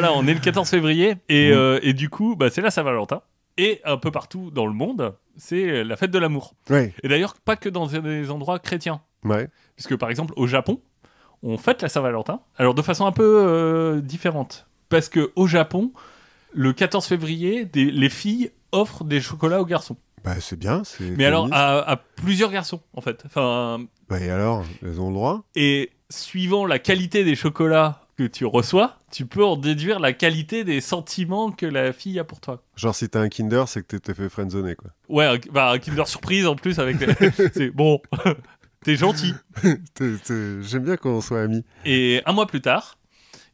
Voilà, on est le 14 février et du coup, c'est la Saint-Valentin. Et un peu partout dans le monde, c'est la fête de l'amour. Ouais. Et d'ailleurs, pas que dans des endroits chrétiens. Ouais. Puisque par exemple, au Japon, on fête la Saint-Valentin, alors de façon un peu différente. Parce qu'au Japon, le 14 février, les filles offrent des chocolats aux garçons. C'est bien. Mais alors, à plusieurs garçons, en fait. Enfin, et alors, elles ont le droit. Et suivant la qualité des chocolats que tu reçois, tu peux en déduire la qualité des sentiments que la fille a pour toi. Genre, si t'as un Kinder, c'est que tu t'es fait friendzoner, quoi. Ouais, un Kinder Surprise en plus avec... c'est bon, t'es gentil. J'aime bien qu'on soit amis. Et un mois plus tard,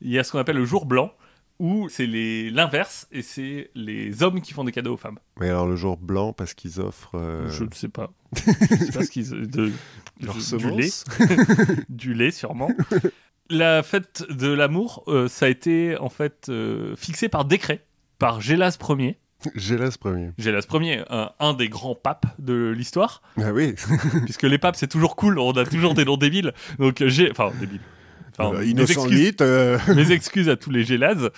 il y a ce qu'on appelle le jour blanc, où c'est l'inverse, et c'est les hommes qui font des cadeaux aux femmes. Mais alors, le jour blanc, parce qu'ils offrent... Je ne sais pas. Je sais pas ce qu'ils... du lait. Du lait, sûrement. La fête de l'amour, ça a été en fait fixé par décret, par Gélas Ier. Gélas Ier. Gélas Ier, un des grands papes de l'histoire. Ah oui. Puisque les papes, c'est toujours cool, on a toujours des noms débiles. Donc, débiles. Innocent 8. Mes excuses à tous les Gélas.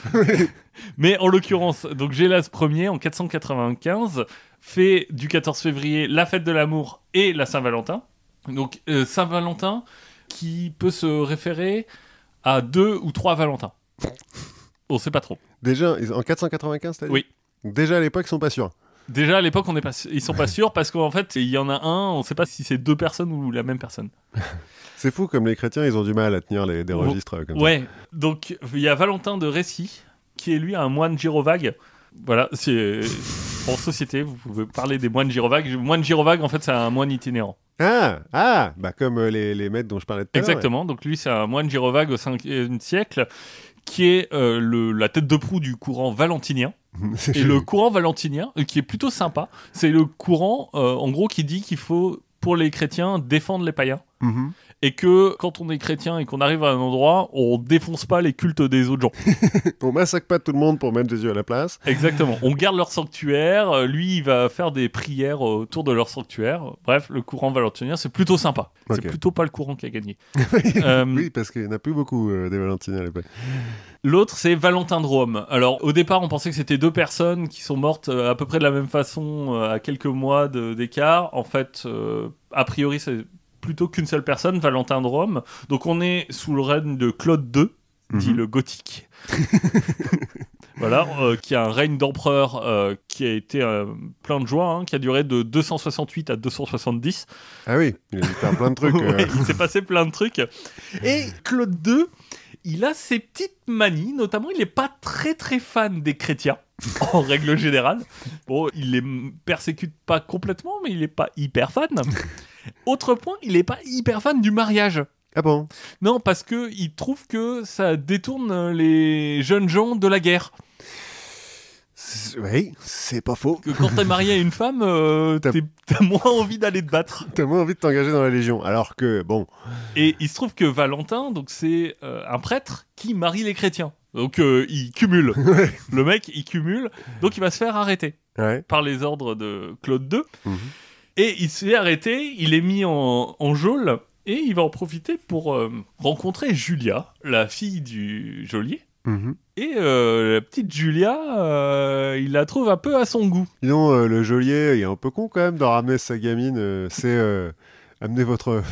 Mais en l'occurrence, donc Gélas Ier, en 495, fait du 14 février la fête de l'amour et la Saint-Valentin. Donc, Saint-Valentin qui peut se référer à 2 ou 3 Valentins. On sait pas trop. Déjà, en 495, t'as dit ? Oui. Déjà à l'époque, ils sont pas sûrs. Déjà à l'époque, ils sont pas sûrs parce qu'en fait, il y en a un, on sait pas si c'est 2 personnes ou la même personne. C'est fou comme les chrétiens, ils ont du mal à tenir des registres comme ça. Ouais, donc il y a Valentin de Récy, qui est lui un moine gyrovague. Voilà, c'est en société, vous pouvez parler des moines gyrovagues. Moine gyrovague, en fait, c'est un moine itinérant. Comme les maîtres dont je parlais tout à l'heure. Exactement, donc lui, c'est un moine gyrovague au 5e siècle, qui est la tête de proue du courant valentinien. Et le courant valentinien, qui est plutôt sympa, c'est le courant, en gros, qui dit qu'il faut, pour les chrétiens, défendre les païens. Mm-hmm. Et que quand on est chrétien et qu'on arrive à un endroit, on défonce pas les cultes des autres gens. On massacre pas tout le monde pour mettre Jésus à la place. Exactement. On garde leur sanctuaire. Lui, il va faire des prières autour de leur sanctuaire. Bref, le courant valentinien, c'est plutôt sympa. Okay. C'est plutôt pas le courant qui a gagné. Oui, parce qu'il n'y en a plus beaucoup des Valentiniens à l'époque. L'autre, c'est Valentin de Rome. Alors, au départ, on pensait que c'était 2 personnes qui sont mortes à peu près de la même façon, à quelques mois d'écart. En fait, a priori, c'est plutôt qu'une seule personne, Valentin de Rome. Donc on est sous le règne de Claude II, dit le gothique. Voilà, qui a un règne d'empereur qui a été plein de joie, qui a duré de 268 à 270. Ah oui, il a dû faire plein de trucs. Ouais, il s'est passé plein de trucs. Et Claude II, il a ses petites manies, notamment il n'est pas très très fan des chrétiens, en règle générale. Bon, il les persécute pas complètement, mais il n'est pas hyper fan. Autre point, il n'est pas hyper fan du mariage. Ah bon ? Non, parce qu'il trouve que ça détourne les jeunes gens de la guerre. Oui, c'est pas faux. Que quand t'es marié à une femme, t'as moins envie d'aller te battre. T'as moins envie de t'engager dans la Légion. Alors que, bon... Et il se trouve que Valentin, donc c'est un prêtre qui marie les chrétiens. Donc il cumule. Le mec, il cumule. Donc il va se faire arrêter par les ordres de Claude II. Mm-hmm. Et il se fait arrêter, il est mis en geôle, et il va en profiter pour rencontrer Julia, la fille du geôlier. Mm-hmm. Et la petite Julia, il la trouve un peu à son goût. Sinon, le geôlier, il est un peu con quand même de ramener sa gamine. C'est amener votre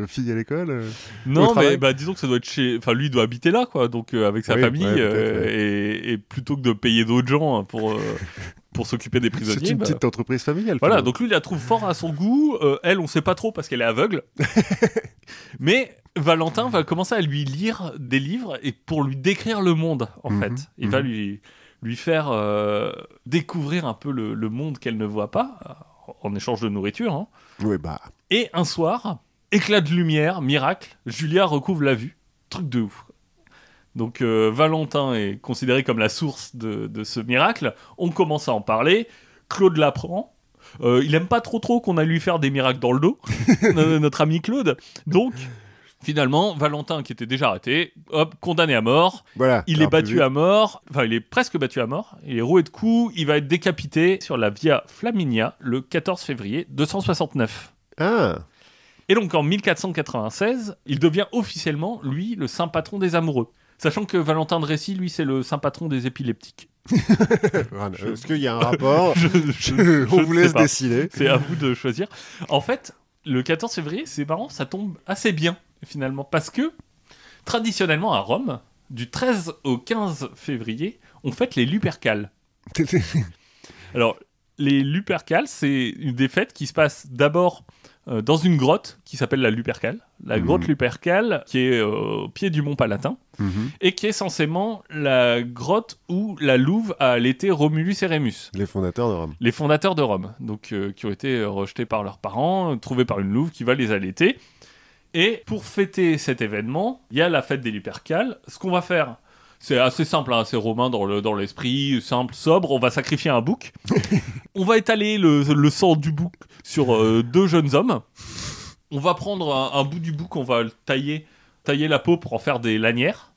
fille à l'école. Non, mais disons que ça doit être chez... Enfin, lui, il doit habiter là, quoi, donc avec sa famille, et plutôt que de payer d'autres gens pour s'occuper des prisonniers. C'est une petite entreprise familiale. Voilà, donc lui, il la trouve fort à son goût. Elle, on sait pas trop parce qu'elle est aveugle. Mais Valentin va commencer à lui lire des livres et pour lui décrire le monde, en fait. Il va lui faire découvrir un peu le monde qu'elle ne voit pas, en échange de nourriture. Oui, Et un soir, éclat de lumière, miracle, Julia recouvre la vue. Truc de ouf. Donc Valentin est considéré comme la source de ce miracle. On commence à en parler. Claude l'apprend. Il aime pas trop qu'on aille lui faire des miracles dans le dos, notre ami Claude. Donc, finalement, Valentin, qui était déjà arrêté, condamné à mort. Voilà, il est battu à mort. Enfin, il est presque battu à mort. Il est roué de coups. Il va être décapité sur la Via Flaminia le 14 février 269. Ah. Et donc, en 1496, il devient officiellement, lui, le saint patron des amoureux. Sachant que Valentin de Récy, lui, c'est le saint patron des épileptiques. Est-ce qu'il y a un rapport? On vous laisse décider. C'est à vous de choisir. En fait, le 14 février, c'est marrant, ça tombe assez bien, finalement. Parce que, traditionnellement, à Rome, du 13 au 15 février, on fête les Lupercales. Alors, les Lupercales, c'est des fêtes qui se passent d'abord dans une grotte qui s'appelle la Lupercale. La grotte Lupercale, qui est au pied du Mont Palatin, et qui est censément la grotte où la louve a allaité Romulus et Rémus. Les fondateurs de Rome. Les fondateurs de Rome, donc qui ont été rejetés par leurs parents, trouvés par une louve qui va les allaiter. Et pour fêter cet événement, il y a la fête des Lupercales. Ce qu'on va faire, c'est assez simple, assez romain dans l'esprit, simple, sobre. On va sacrifier un bouc. On va étaler le sang du bouc sur 2 jeunes hommes. On va prendre un bout du bouc, on va le tailler la peau pour en faire des lanières.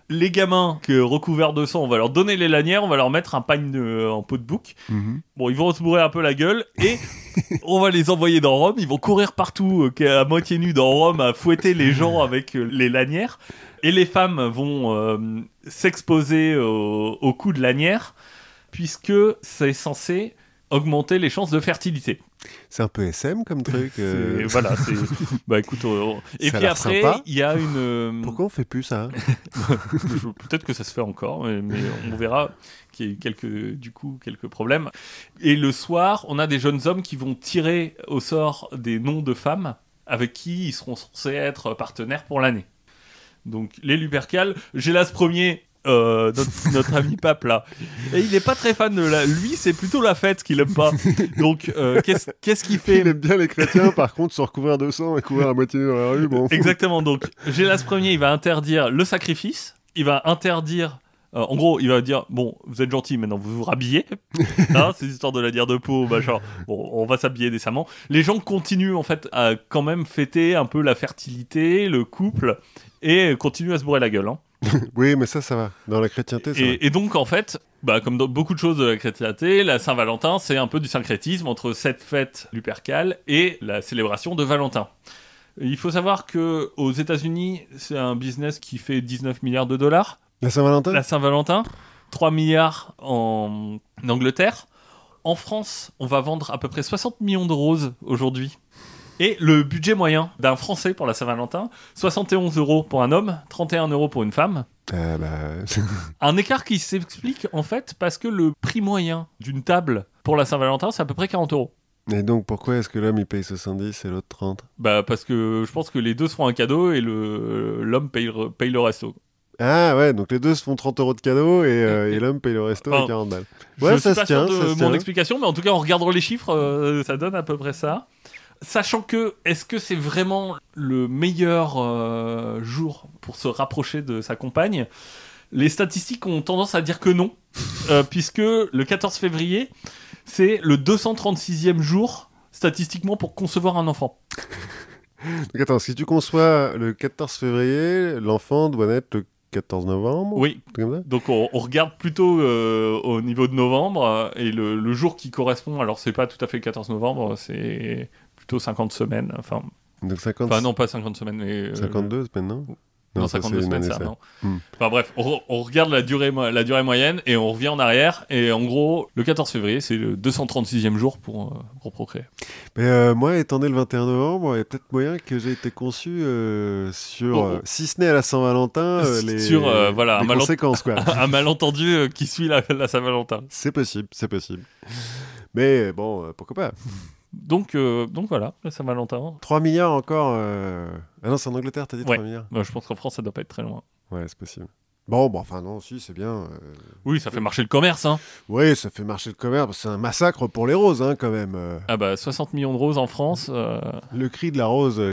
Les gamins recouverts de sang, on va leur donner les lanières, on va leur mettre un pagne en peau de bouc. Bon, ils vont se bourrer un peu la gueule et on va les envoyer dans Rome. Ils vont courir partout, à moitié nus dans Rome, à fouetter les gens avec les lanières. Et les femmes vont s'exposer au coup de lanière, puisque c'est censé augmenter les chances de fertilité. C'est un peu SM comme truc. Voilà, c'est... Bah écoute, et puis après, il y a une... Pourquoi on fait plus ça? Peut-être que ça se fait encore, mais on verra qu'il y a quelques problèmes. Et le soir, on a des jeunes hommes qui vont tirer au sort des noms de femmes avec qui ils seront censés être partenaires pour l'année. Donc les Lupercales, Gélas Ier... notre ami Pape là, et il est pas très fan de lui, c'est plutôt la fête qu'il aime pas. Donc qu'est-ce qu'il fait? Il aime bien les chrétiens, par contre se recouvrir de sang et courir à moitié dans la rue, bon. Exactement. Donc Gélas Ier, il va interdire le sacrifice, il va interdire en gros, il va dire bon, vous êtes gentil, maintenant vous vous rhabillez. Hein, ces histoires de la dire de peau, machin. Bon, on va s'habiller décemment. Les gens continuent en fait à quand même fêter un peu la fertilité, le couple, et continuent à se bourrer la gueule. Hein. Oui, mais ça va. Dans la chrétienté, ça va. Et donc, en fait, comme dans beaucoup de choses de la chrétienté, la Saint-Valentin, c'est un peu du syncrétisme entre cette fête lupercale et la célébration de Valentin. Il faut savoir qu'aux États-Unis, c'est un business qui fait 19 milliards de dollars. La Saint-Valentin ? La Saint-Valentin. 3 milliards en Angleterre. En France, on va vendre à peu près 60 millions de roses aujourd'hui. Et le budget moyen d'un Français pour la Saint-Valentin, 71 € pour un homme, 31 € pour une femme. Un écart qui s'explique en fait parce que le prix moyen d'une table pour la Saint-Valentin, c'est à peu près 40 €. Et donc pourquoi est-ce que l'homme il paye 70 et l'autre 30 ? Parce que je pense que les deux se font un cadeau et l'homme paye le resto. Ah ouais, donc les deux se font 30 € de cadeau et l'homme paye le resto à 40 balles. Ouais, je suis pas sûr de mon explication, mais en tout cas en regardant les chiffres, ça donne à peu près ça. Sachant que, est-ce que c'est vraiment le meilleur jour pour se rapprocher de sa compagne ? Les statistiques ont tendance à dire que non, puisque le 14 février, c'est le 236e jour, statistiquement, pour concevoir un enfant. Donc attends, si tu conçois le 14 février, l'enfant doit naître le 14 novembre ? Oui, donc on regarde plutôt au niveau de novembre, et le jour qui correspond, alors c'est pas tout à fait le 14 novembre, c'est... plutôt 50 semaines, donc 50... Enfin non, pas 50 semaines, mais... 52 semaines, non ? Non, 52 semaines, ça, non. Enfin bref, on regarde la durée moyenne, et on revient en arrière, et en gros, le 14 février, c'est le 236e jour pour procréer. Mais moi, étant né le 21 novembre, il y a peut-être moyen que j'ai été conçu sur, si ce n'est à la Saint-Valentin, les conséquences, quoi. Un malentendu qui suit la Saint-Valentin. C'est possible. Mais bon, pourquoi pas ? Donc voilà, la Saint-Valentin. 3 milliards encore. Ah non, c'est en Angleterre, t'as dit 3 milliards. Je pense qu'en France, ça doit pas être très loin. Ouais, c'est possible. Bon, enfin non, si, c'est bien. Oui, ça fait marcher le commerce, hein. Oui, ça fait marcher le commerce. C'est un massacre pour les roses, hein, quand même. 60 millions de roses en France. Le cri de la rose